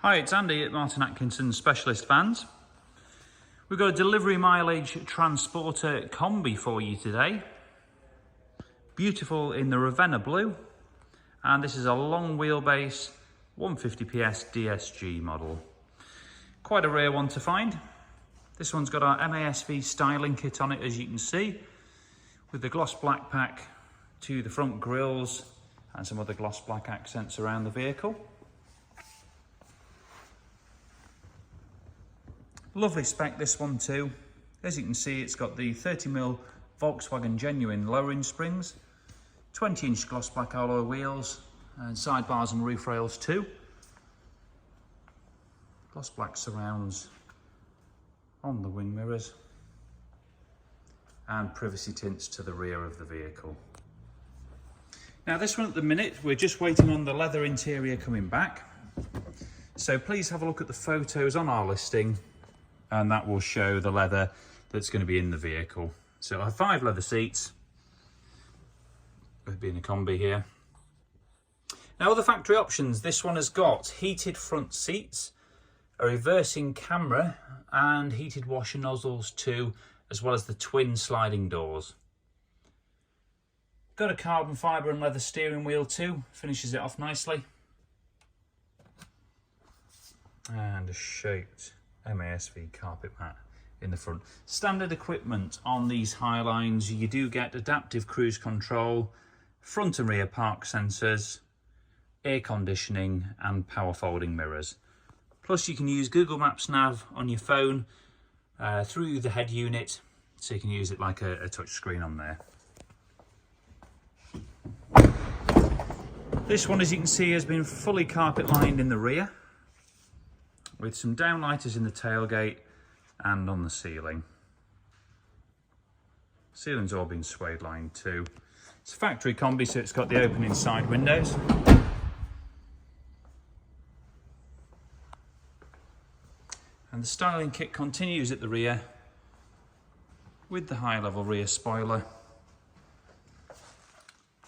Hi, it's Andy at Martin Atkinson Specialist Vans. We've got a delivery mileage Transporter Kombi for you today. Beautiful in the Ravenna Blue. And this is a long wheelbase 150ps DSG model. Quite a rare one to find. This one's got our MASV styling kit on it, as you can see, with the gloss black pack to the front grills and some other gloss black accents around the vehicle. Lovely spec, this one too. As you can see, it's got the 30mm Volkswagen genuine lowering springs, 20-inch gloss black alloy wheels, and sidebars and roof rails too. Gloss black surrounds on the wing mirrors, and privacy tints to the rear of the vehicle. Now this one at the minute, we're just waiting on the leather interior coming back. So please have a look at the photos on our listing, and that will show the leather that's going to be in the vehicle. So I have 5 leather seats, with being a Kombi here. Now other factory options, this one has got heated front seats, a reversing camera, and heated washer nozzles too, as well as the twin sliding doors. Got a carbon fibre and leather steering wheel too, finishes it off nicely. And a shaped MASV carpet mat in the front. Standard equipment on these Highlines, you do get adaptive cruise control, front and rear park sensors, air conditioning and power folding mirrors. Plus you can use Google Maps nav on your phone through the head unit, so you can use it like a touch screen on there. This one, as you can see, has been fully carpet lined in the rear, with some downlighters in the tailgate and on the ceiling. Ceiling's all been suede lined too. It's a factory Kombi, so it's got the opening side windows. And the styling kit continues at the rear with the high level rear spoiler.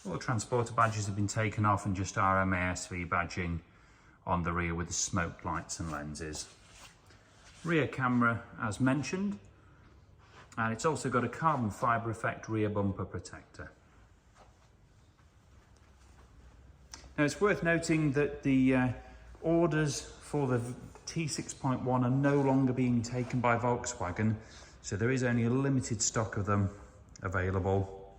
All the transporter badges have been taken off and just our MASV badging on the rear with the smoked lights and lenses. Rear camera as mentioned, and it's also got a carbon fibre effect rear bumper protector. Now it's worth noting that the orders for the T6.1 are no longer being taken by Volkswagen, so there is only a limited stock of them available,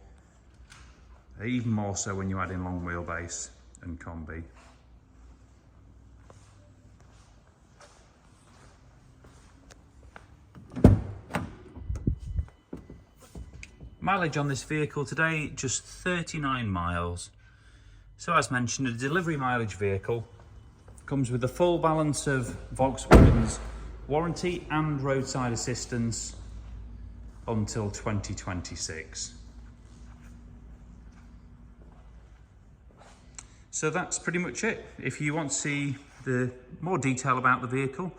even more so when you add in long wheelbase and Kombi. Mileage on this vehicle today, just 39 miles. So as mentioned, a delivery mileage vehicle. Comes with a full balance of Volkswagen's warranty and roadside assistance until 2026. So that's pretty much it. If you want to see the more detail about the vehicle,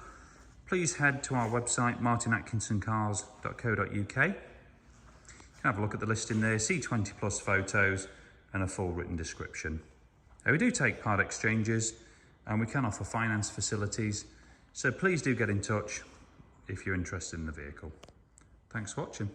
please head to our website, martinatkinsoncars.co.uk. Have a look at the listing there, see 20 plus photos and a full written description. Now, we do take part exchanges and we can offer finance facilities, so please do get in touch if you're interested in the vehicle. Thanks for watching.